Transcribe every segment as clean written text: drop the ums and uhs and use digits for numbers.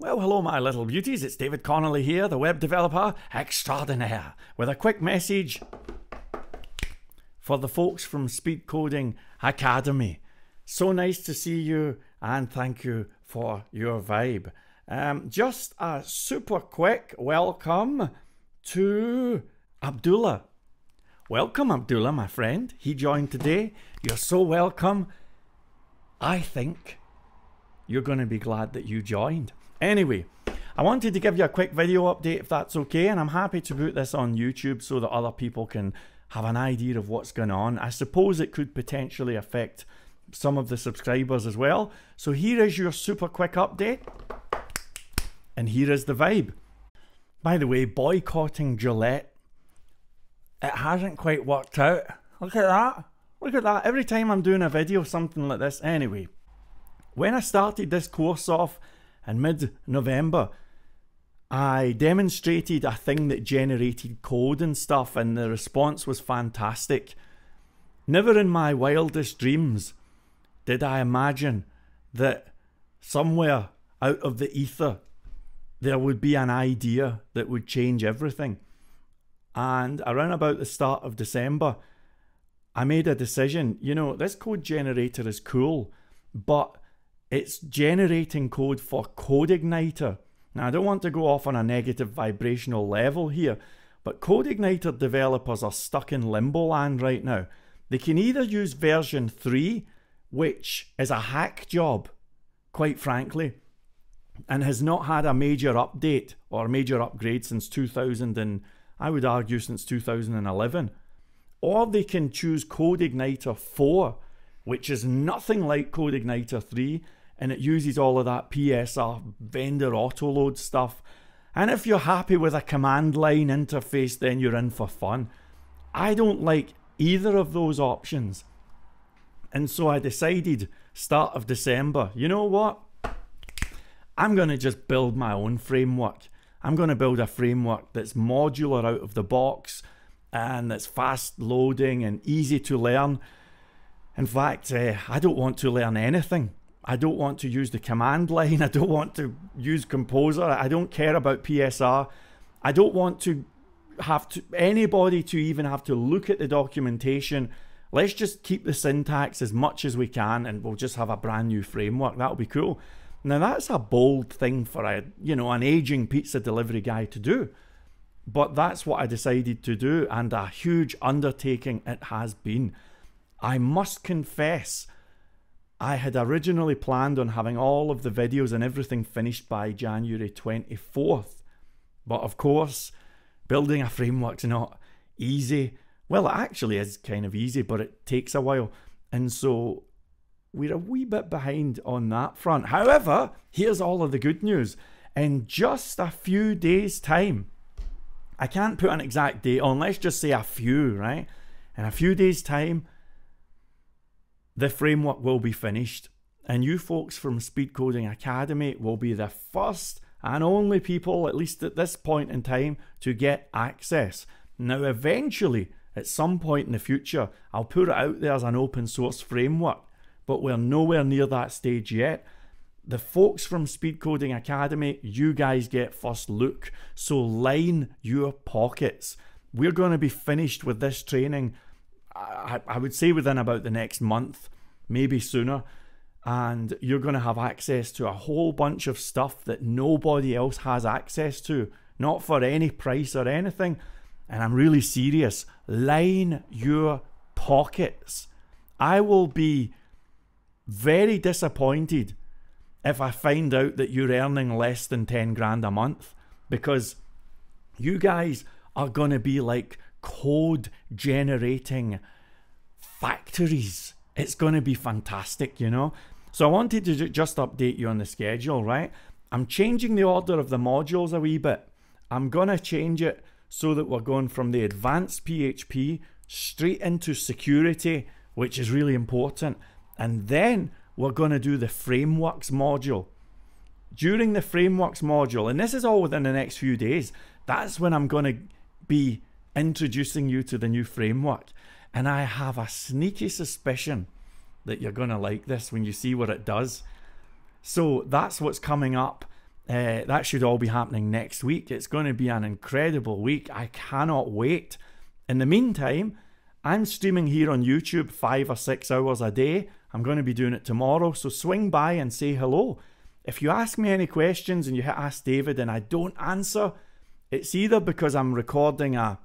Well, hello my little beauties, it's David Connolly here, the web developer extraordinaire, with a quick message for the folks from Speed Coding Academy. So nice to see you and thank you for your vibe. Just a super quick welcome to Abdullah. Welcome Abdullah, my friend. He joined today. You're so welcome. I think you're going to be glad that you joined. Anyway, I wanted to give you a quick video update if that's okay, and I'm happy to put this on YouTube so that other people can have an idea of what's going on. I suppose it could potentially affect some of the subscribers as well. So here is your super quick update, and here is the vibe. By the way, boycotting Gillette, it hasn't quite worked out. Look at that. Look at that. Every time I'm doing a video, something like this. Anyway, when I started this course off in mid-November, I demonstrated a thing that generated code and stuff, and the response was fantastic. Never in my wildest dreams did I imagine that somewhere out of the ether there would be an idea that would change everything. And around about the start of December, I made a decision. You know, this code generator is cool, but it's generating code for CodeIgniter. Now, I don't want to go off on a negative vibrational level here, but CodeIgniter developers are stuck in limbo land right now. They can either use version 3, which is a hack job, quite frankly, and has not had a major update or major upgrade since 2000 and I would argue since 2011. Or they can choose CodeIgniter 4, which is nothing like CodeIgniter 3, and it uses all of that PSR vendor autoload stuff. And if you're happy with a command line interface, then you're in for fun. I don't like either of those options. And so I decided, start of December, you know what? I'm going to just build my own framework. I'm going to build a framework that's modular out of the box and that's fast loading and easy to learn. In fact, I don't want to learn anything. I don't want to use the command line. I don't want to use Composer. I don't care about PSR. I don't want to have anybody to even have to look at the documentation. Let's just keep the syntax as much as we can and we'll just have a brand new framework. That'll be cool. Now that's a bold thing for an aging pizza delivery guy to do. But that's what I decided to do, and a huge undertaking it has been. I must confess, I had originally planned on having all of the videos and everything finished by January 24th. But of course, building a framework's not easy. Well, it actually is kind of easy, but it takes a while. And so we're a wee bit behind on that front. However, here's all of the good news. In just a few days' time, I can't put an exact date on, let's just say a few, right? In a few days' time, the framework will be finished. And you folks from Speed Coding Academy will be the first and only people, at least at this point in time, to get access. Now, eventually, at some point in the future, I'll put it out there as an open source framework, but we're nowhere near that stage yet. The folks from Speed Coding Academy, you guys get first look, so line your pockets. We're going to be finished with this training, I would say within about the next month, maybe sooner, and you're going to have access to a whole bunch of stuff that nobody else has access to, not for any price or anything. And I'm really serious. Line your pockets. I will be very disappointed if I find out that you're earning less than 10 grand a month, because you guys are going to be like code generating factories. It's going to be fantastic, you know. So I wanted to just update you on the schedule, right? I'm changing the order of the modules a wee bit. I'm going to change it so that we're going from the advanced PHP straight into security, which is really important. And then we're going to do the frameworks module. During the frameworks module, and this is all within the next few days, that's when I'm going to be introducing you to the new framework. And I have a sneaky suspicion that you're going to like this when you see what it does. So that's what's coming up That should all be happening next week. It's going to be an incredible week. I cannot wait. In the meantime, I'm streaming here on YouTube 5 or 6 hours a day. I'm going to be doing it tomorrow, so swing by and say hello. If you ask me any questions and you hit Ask David and I don't answer, it's either because I'm recording a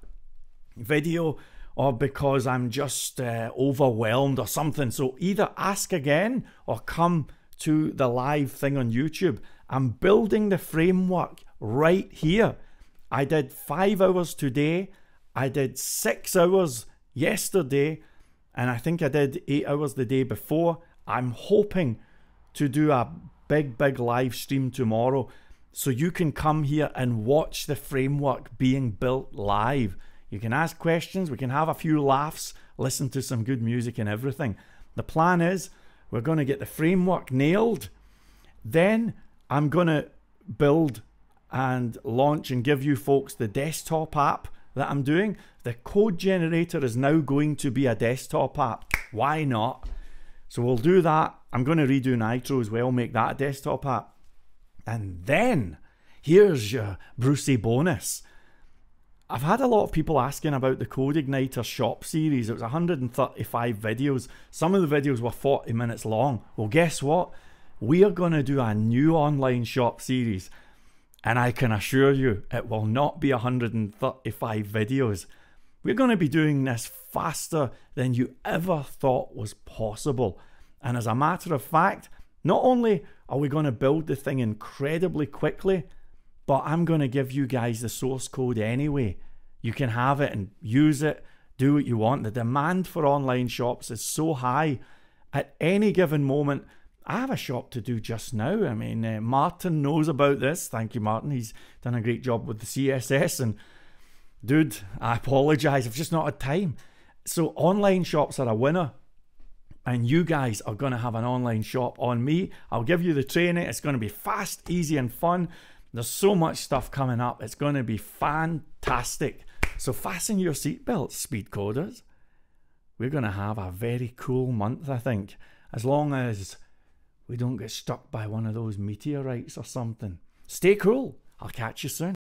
video or because I'm just overwhelmed or something. So either ask again or come to the live thing on YouTube. I'm building the framework right here. I did 5 hours today. I did 6 hours yesterday. And I think I did 8 hours the day before. I'm hoping to do a big live stream tomorrow so you can come here and watch the framework being built live. You can ask questions, we can have a few laughs, listen to some good music and everything. The plan is we're going to get the framework nailed. Then I'm going to build and launch and give you folks the desktop app that I'm doing. The code generator is now going to be a desktop app. Why not? So we'll do that. I'm going to redo Nitro as well, make that a desktop app. And then here's your Brucey bonus. I've had a lot of people asking about the CodeIgniter shop series. It was 135 videos. Some of the videos were 40 minutes long. Well, guess what? We are going to do a new online shop series. And I can assure you, it will not be 135 videos. We're going to be doing this faster than you ever thought was possible. And as a matter of fact, not only are we going to build the thing incredibly quickly, but I'm going to give you guys the source code anyway. You can have it and use it, do what you want. The demand for online shops is so high. At any given moment, I have a shop to do just now. I mean, Martin knows about this. Thank you, Martin. He's done a great job with the CSS. And dude, I apologize. I've just not had time. So online shops are a winner. And you guys are going to have an online shop on me. I'll give you the training. It's going to be fast, easy, and fun. There's so much stuff coming up. It's going to be fantastic. So fasten your seatbelts, speed coders. We're going to have a very cool month, I think. As long as we don't get struck by one of those meteorites or something. Stay cool. I'll catch you soon.